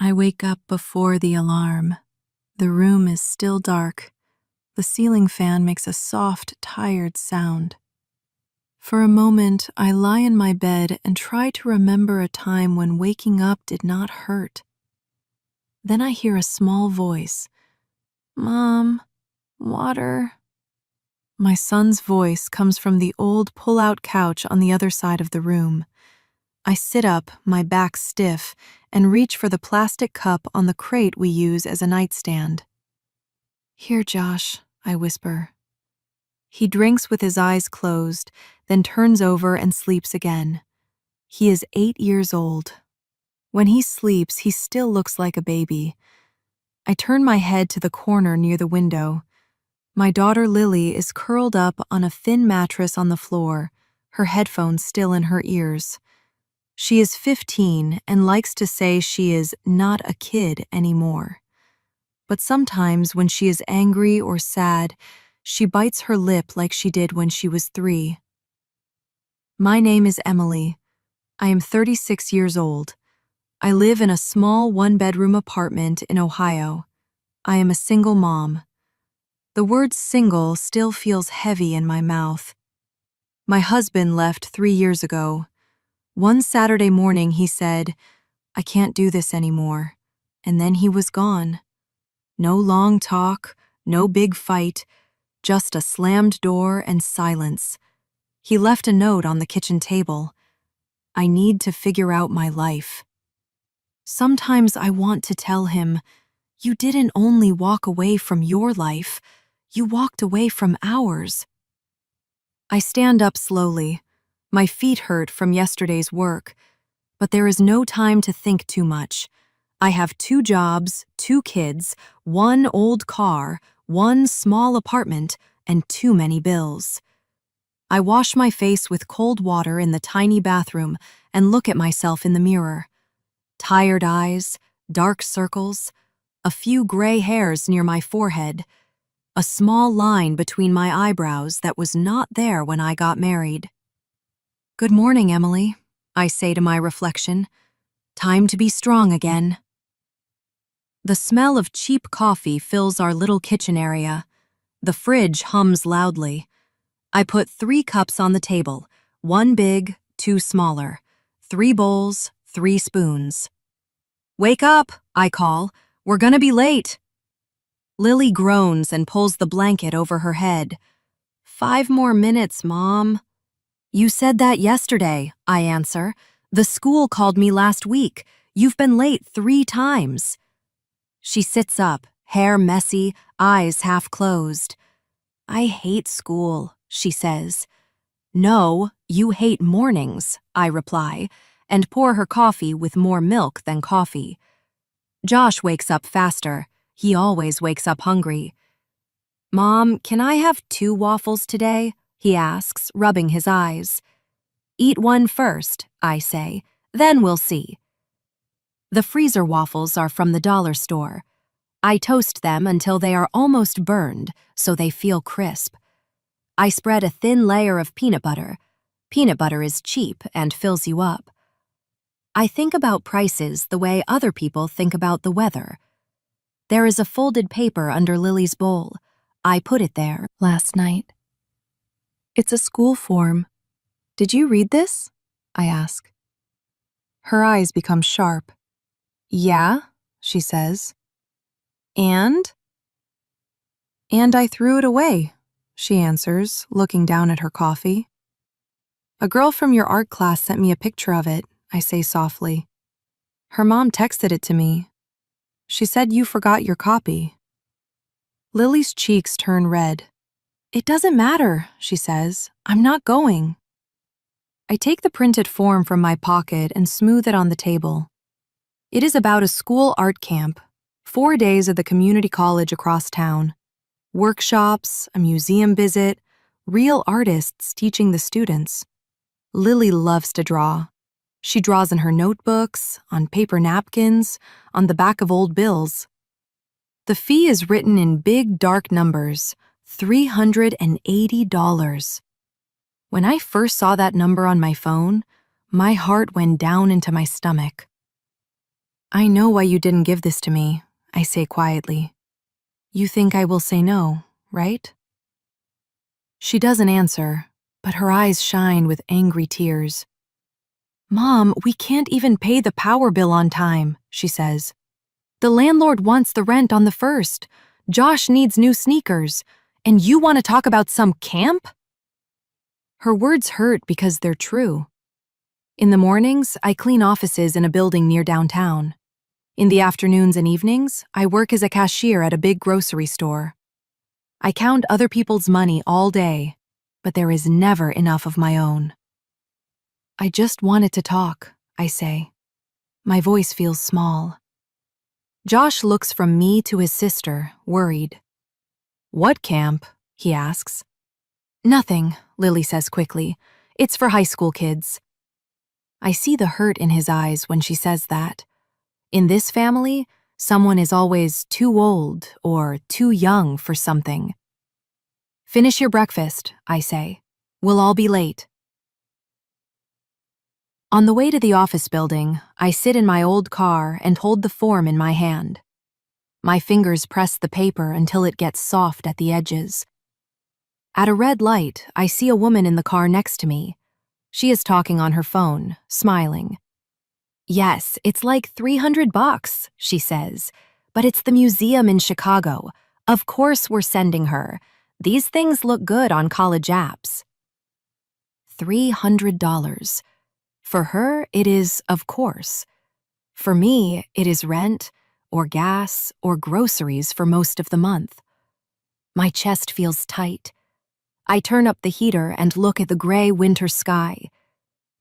I wake up before the alarm. The room is still dark. The ceiling fan makes a soft, tired sound. For a moment, I lie in my bed and try to remember a time when waking up did not hurt. Then I hear a small voice. "Mom, water." My son's voice comes from the old pull-out couch on the other side of the room. I sit up, my back stiff, and reach for the plastic cup on the crate we use as a nightstand. "Here, Josh," I whisper. He drinks with his eyes closed, then turns over and sleeps again. He is 8 years old. When he sleeps, he still looks like a baby. I turn my head to the corner near the window. My daughter Lily is curled up on a thin mattress on the floor, her headphones still in her ears. She is 15 and likes to say she is not a kid anymore. But sometimes when she is angry or sad, she bites her lip like she did when she was 3. My name is Emily. I am 36 years old. I live in a small one-bedroom apartment in Ohio. I am a single mom. The word single still feels heavy in my mouth. My husband left 3 years ago. One Saturday morning he said, "I can't do this anymore," and then he was gone. No long talk, no big fight, just a slammed door and silence. He left a note on the kitchen table. "I need to figure out my life." Sometimes I want to tell him, "You didn't only walk away from your life, you walked away from ours." I stand up slowly. My feet hurt from yesterday's work, but there is no time to think too much. I have 2 jobs, 2 kids, 1 old car, 1 small apartment, and too many bills. I wash my face with cold water in the tiny bathroom and look at myself in the mirror. Tired eyes, dark circles, a few gray hairs near my forehead, a small line between my eyebrows that was not there when I got married. "Good morning, Emily," I say to my reflection. "Time to be strong again." The smell of cheap coffee fills our little kitchen area. The fridge hums loudly. I put 3 cups on the table, 1 big, 2 smaller, 3 bowls, 3 spoons. "Wake up," I call. "We're gonna be late." Lily groans and pulls the blanket over her head. "5 more minutes, Mom." "You said that yesterday," I answer. "The school called me last week. You've been late 3 times." She sits up, hair messy, eyes half closed. "I hate school," she says. "No, you hate mornings," I reply, and pour her coffee with more milk than coffee. Josh wakes up faster. He always wakes up hungry. "Mom, can I have 2 waffles today?" he asks, rubbing his eyes. "Eat 1 first," I say, "then we'll see." The freezer waffles are from the dollar store. I toast them until they are almost burned, so they feel crisp. I spread a thin layer of peanut butter. Peanut butter is cheap and fills you up. I think about prices the way other people think about the weather. There is a folded paper under Lily's bowl. I put it there last night. "It's a school form. Did you read this?" I ask. Her eyes become sharp. "Yeah," she says. "And?" "And I threw it away," she answers, looking down at her coffee. "A girl from your art class sent me a picture of it," I say softly. "Her mom texted it to me. She said you forgot your copy." Lily's cheeks turn red. "It doesn't matter," she says. "I'm not going." I take the printed form from my pocket and smooth it on the table. It is about a school art camp, 4 days at the community college across town. Workshops, a museum visit, real artists teaching the students. Lily loves to draw. She draws in her notebooks, on paper napkins, on the back of old bills. The fee is written in big, dark numbers, $380. When I first saw that number on my phone, my heart went down into my stomach. I know why you didn't give this to me, I say quietly. You think I will say no, right? She doesn't answer, but her eyes shine with angry tears. Mom, we can't even pay the power bill on time, she says. The landlord wants the rent on the 1st. Josh needs new sneakers. And you want to talk about some camp? Her words hurt because they're true. In the mornings, I clean offices in a building near downtown. In the afternoons and evenings, I work as a cashier at a big grocery store. I count other people's money all day, but there is never enough of my own. I just wanted to talk, I say. My voice feels small. Josh looks from me to his sister, worried. What camp? He asks. Nothing, Lily says quickly. It's for high school kids. I see the hurt in his eyes when she says that. In this family, someone is always too old or too young for something. Finish your breakfast, I say. We'll all be late. On the way to the office building, I sit in my old car and hold the form in my hand. My fingers press the paper until it gets soft at the edges. At a red light, I see a woman in the car next to me. She is talking on her phone, smiling. Yes, it's like $300, she says, but it's the museum in Chicago. Of course we're sending her. These things look good on college apps. $300. For her, it is, of course. For me, it is rent, or gas, or groceries for most of the month. My chest feels tight. I turn up the heater and look at the gray winter sky.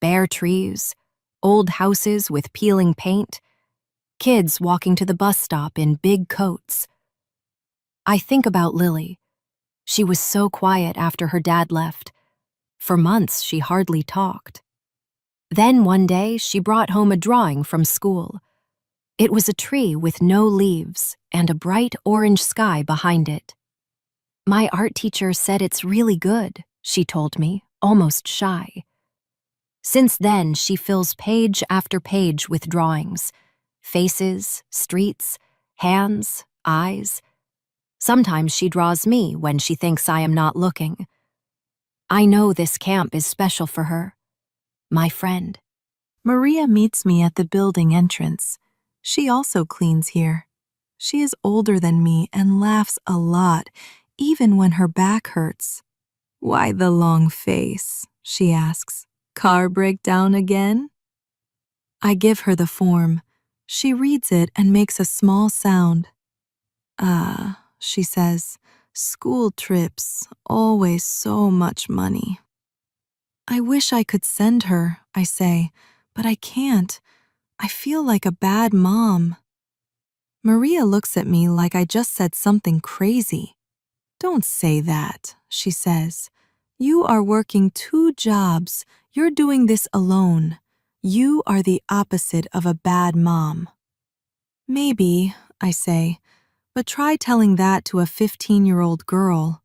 Bare trees, old houses with peeling paint, kids walking to the bus stop in big coats. I think about Lily. She was so quiet after her dad left. For months, she hardly talked. Then one day, she brought home a drawing from school. It was a tree with no leaves and a bright orange sky behind it. My art teacher said it's really good, she told me, almost shy. Since then, she fills page after page with drawings. Faces, streets, hands, eyes. Sometimes she draws me when she thinks I am not looking. I know this camp is special for her. My friend. Maria meets me at the building entrance. She also cleans here. She is older than me and laughs a lot, even when her back hurts. Why the long face? She asks. Car breakdown again? I give her the form. She reads it and makes a small sound. Ah, she says, school trips, always so much money. I wish I could send her, I say, but I can't. I feel like a bad mom. Maria looks at me like I just said something crazy. Don't say that, she says. You are working 2 jobs. You're doing this alone. You are the opposite of a bad mom. Maybe, I say, but try telling that to a 15-year-old girl.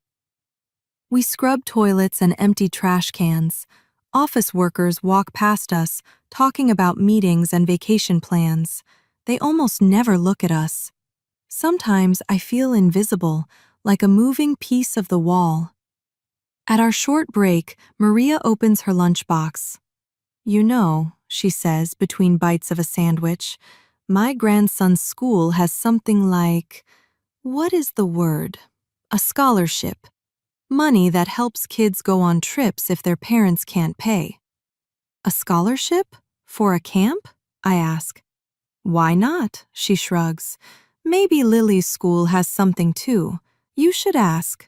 We scrub toilets and empty trash cans. Office workers walk past us, talking about meetings and vacation plans. They almost never look at us. Sometimes I feel invisible, like a moving piece of the wall. At our short break, Maria opens her lunchbox. You know, she says between bites of a sandwich, my grandson's school has something like, what is the word? A scholarship. Money that helps kids go on trips if their parents can't pay. A scholarship? For a camp? I ask. Why not? She shrugs. Maybe Lily's school has something too. You should ask.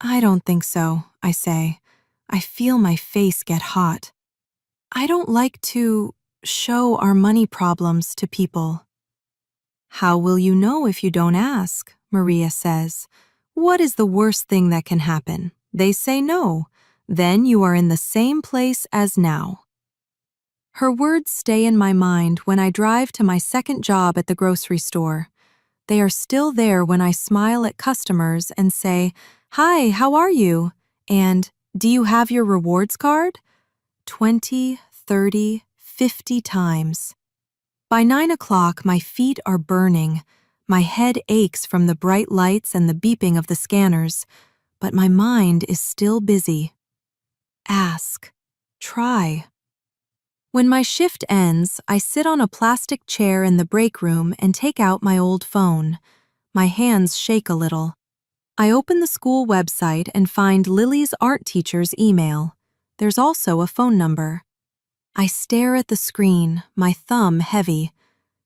I don't think so, I say. I feel my face get hot. I don't like to show our money problems to people. How will you know if you don't ask? Maria says. What is the worst thing that can happen? They say no. Then you are in the same place as now. Her words stay in my mind when I drive to my second job at the grocery store. They are still there when I smile at customers and say, "Hi, how are you?" And, "Do you have your rewards card?" 20, 30, 50 times. By 9 o'clock, my feet are burning. My head aches from the bright lights and the beeping of the scanners, but my mind is still busy. Ask. Try. When my shift ends, I sit on a plastic chair in the break room and take out my old phone. My hands shake a little. I open the school website and find Lily's art teacher's email. There's also a phone number. I stare at the screen, my thumb heavy.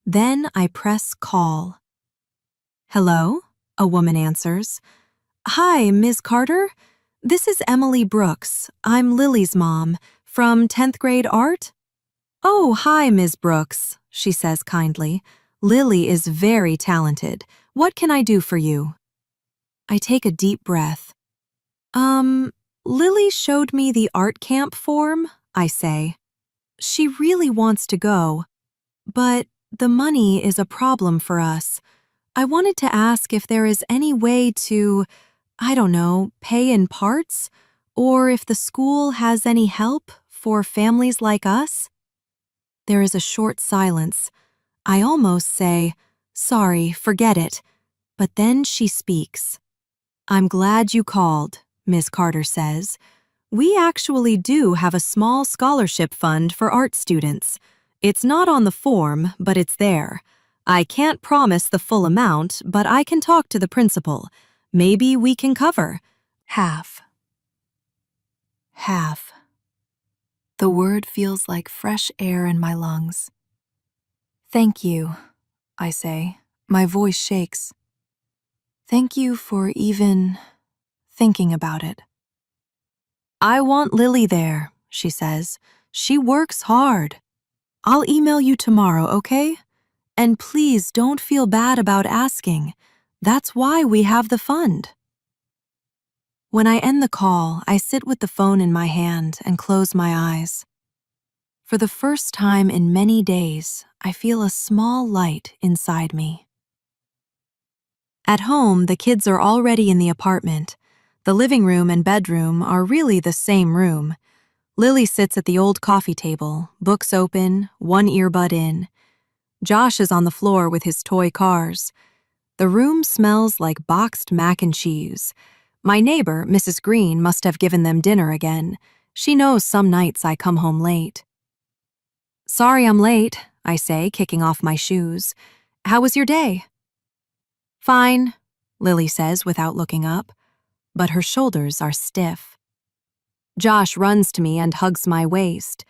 Then I press call. Hello? A woman answers. Hi, Ms. Carter? This is Emily Brooks. I'm Lily's mom, from 10th grade art. Oh, hi, Ms. Brooks, she says kindly. Lily is very talented. What can I do for you? I take a deep breath. Lily showed me the art camp form, I say. She really wants to go, but the money is a problem for us. I wanted to ask if there is any way to, I don't know, pay in parts, or if the school has any help for families like us. There is a short silence. I almost say, sorry, forget it. But then she speaks. I'm glad you called, Ms. Carter says. We actually do have a small scholarship fund for art students. It's not on the form, but it's there. I can't promise the full amount, but I can talk to the principal. Maybe we can cover half. Half. The word feels like fresh air in my lungs. Thank you, I say. My voice shakes. Thank you for even thinking about it. I want Lily there, she says. She works hard. I'll email you tomorrow, okay? And please don't feel bad about asking. That's why we have the fund. When I end the call, I sit with the phone in my hand and close my eyes. For the first time in many days, I feel a small light inside me. At home, the kids are already in the apartment. The living room and bedroom are really the same room. Lily sits at the old coffee table, books open, one earbud in. Josh is on the floor with his toy cars. The room smells like boxed mac and cheese. My neighbor, Mrs. Green, must have given them dinner again. She knows some nights I come home late. Sorry I'm late, I say, kicking off my shoes. How was your day? Fine, Lily says without looking up, but her shoulders are stiff. Josh runs to me and hugs my waist.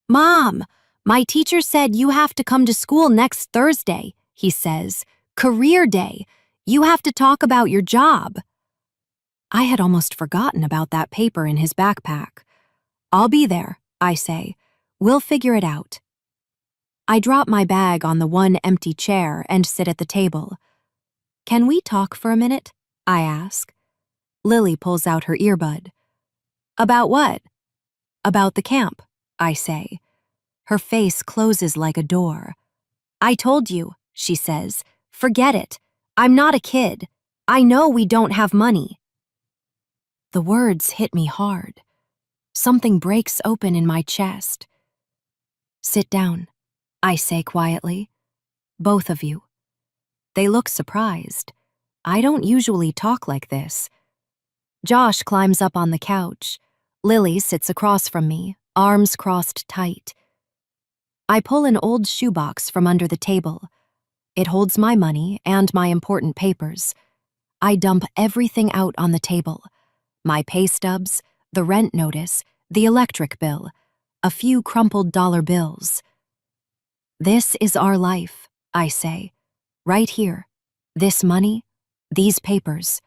Mom, my teacher said you have to come to school next Thursday, he says. Career day. You have to talk about your job. I had almost forgotten about that paper in his backpack. I'll be there, I say. We'll figure it out. I drop my bag on the one empty chair and sit at the table. Can we talk for a minute? I ask. Lily pulls out her earbud. About what? About the camp, I say. Her face closes like a door. I told you, she says. Forget it. I'm not a kid. I know we don't have money. The words hit me hard. Something breaks open in my chest. Sit down, I say quietly. Both of you. They look surprised. I don't usually talk like this. Josh climbs up on the couch. Lily sits across from me, arms crossed tight. I pull an old shoebox from under the table. It holds my money and my important papers. I dump everything out on the table. My pay stubs, the rent notice, the electric bill, a few crumpled dollar bills. This is our life, I say. Right here. This money, these papers.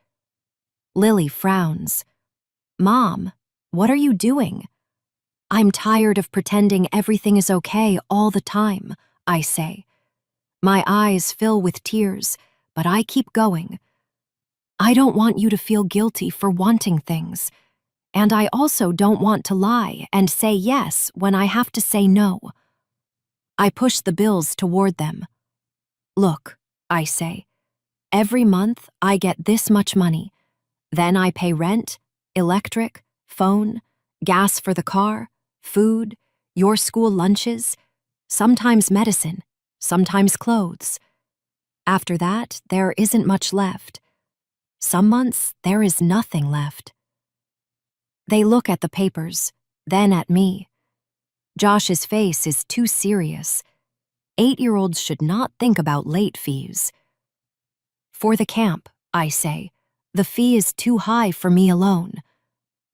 Lily frowns. Mom, what are you doing? I'm tired of pretending everything is okay all the time, I say. My eyes fill with tears, but I keep going. I don't want you to feel guilty for wanting things. And I also don't want to lie and say yes when I have to say no. I push the bills toward them. Look, I say, every month I get this much money. Then I pay rent, electric, phone, gas for the car, food, your school lunches, sometimes medicine, sometimes clothes. After that, there isn't much left. Some months, there is nothing left. They look at the papers, then at me. Josh's face is too serious. 8-year-olds should not think about late fees. For the camp, I say, the fee is too high for me alone.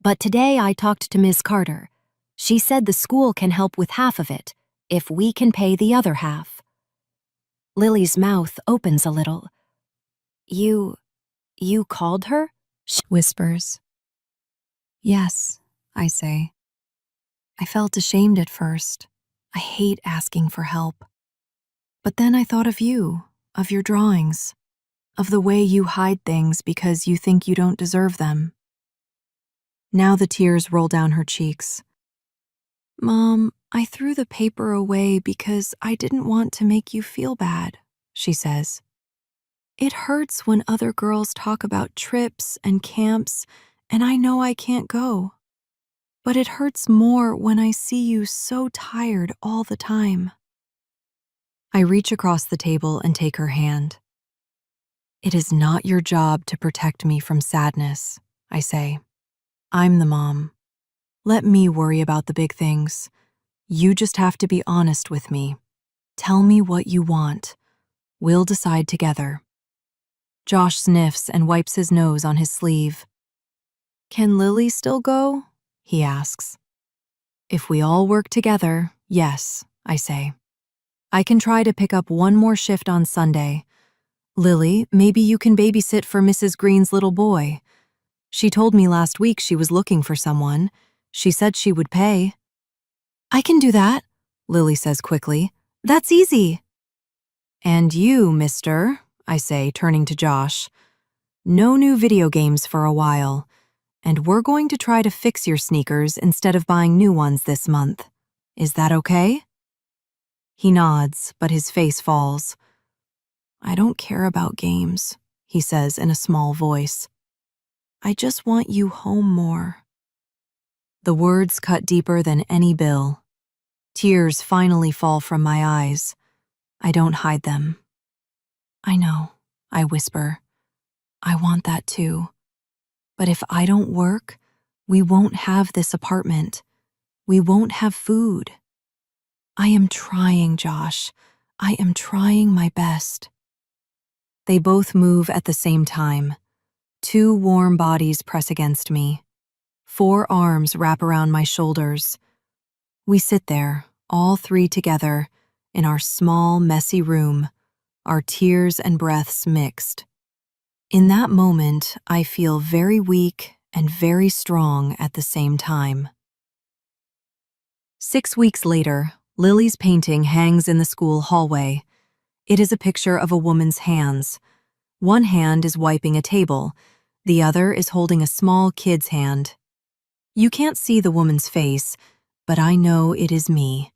But today I talked to Ms. Carter. She said the school can help with half of it, if we can pay the other half. Lily's mouth opens a little. You called her? She whispers. Yes, I say. I felt ashamed at first. I hate asking for help. But then I thought of you, of your drawings, of the way you hide things because you think you don't deserve them. Now the tears roll down her cheeks. Mom, I threw the paper away because I didn't want to make you feel bad, she says. It hurts when other girls talk about trips and camps, and I know I can't go. But it hurts more when I see you so tired all the time. I reach across the table and take her hand. It is not your job to protect me from sadness, I say. I'm the mom. Let me worry about the big things. You just have to be honest with me. Tell me what you want. We'll decide together. Josh sniffs and wipes his nose on his sleeve. Can Lily still go? He asks. If we all work together, yes, I say. I can try to pick up one more shift on Sunday. Lily, maybe you can babysit for Mrs. Green's little boy. She told me last week she was looking for someone. She said she would pay. I can do that, Lily says quickly. That's easy. And you, mister, I say, turning to Josh. No new video games for a while, and we're going to try to fix your sneakers instead of buying new ones this month. Is that okay? He nods, but his face falls. I don't care about games, he says in a small voice. I just want you home more. The words cut deeper than any bill. Tears finally fall from my eyes. I don't hide them. I know, I whisper. I want that too. But if I don't work, we won't have this apartment. We won't have food. I am trying, Josh. I am trying my best. They both move at the same time. 2 warm bodies press against me. 4 arms wrap around my shoulders. We sit there, all 3 together, in our small, messy room, our tears and breaths mixed. In that moment, I feel very weak and very strong at the same time. 6 weeks later, Lily's painting hangs in the school hallway. It is a picture of a woman's hands. One hand is wiping a table. The other is holding a small kid's hand. You can't see the woman's face, but I know it is me.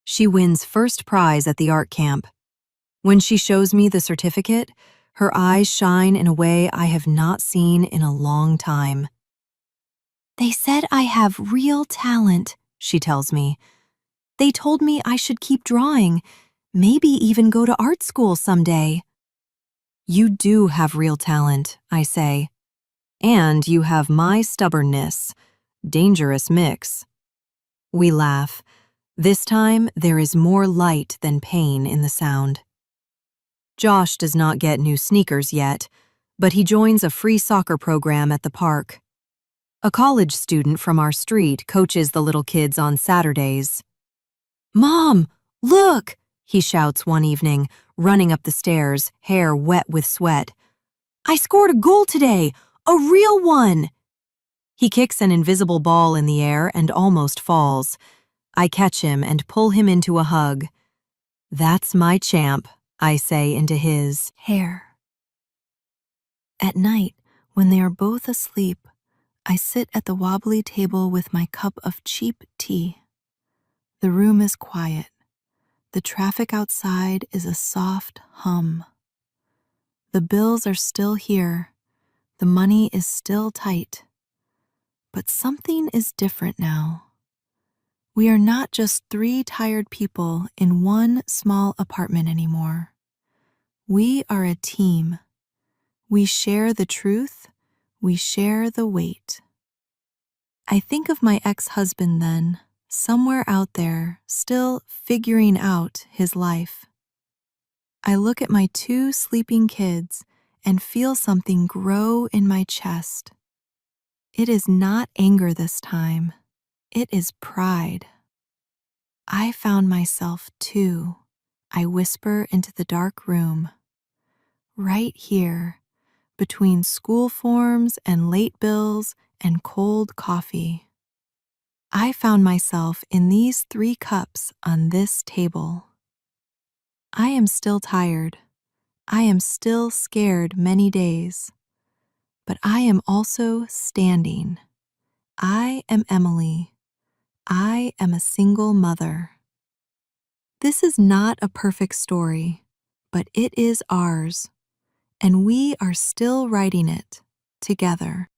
She wins first prize at the art camp. When she shows me the certificate, her eyes shine in a way I have not seen in a long time. They said I have real talent, she tells me. They told me I should keep drawing, maybe even go to art school someday. You do have real talent, I say. And you have my stubbornness. Dangerous mix. We laugh. This time, there is more light than pain in the sound. Josh does not get new sneakers yet, but he joins a free soccer program at the park. A college student from our street coaches the little kids on Saturdays. Mom, look, he shouts one evening, running up the stairs, hair wet with sweat. I scored a goal today, a real one. He kicks an invisible ball in the air and almost falls. I catch him and pull him into a hug. That's my champ, I say into his hair. At night, when they are both asleep, I sit at the wobbly table with my cup of cheap tea. The room is quiet. The traffic outside is a soft hum. The bills are still here. The money is still tight. But something is different now. We are not just three tired people in one small apartment anymore. We are a team. We share the truth. We share the weight. I think of my ex-husband then, somewhere out there, still figuring out his life. I look at my two sleeping kids and feel something grow in my chest. It is not anger this time. It is pride. I found myself too, I whisper into the dark room. Right here, between school forms and late bills and cold coffee. I found myself in these 3 cups on this table. I am still tired. I am still scared many days. But I am also standing. I am Emily. I am a single mother. This is not a perfect story, but it is ours, and we are still writing it together.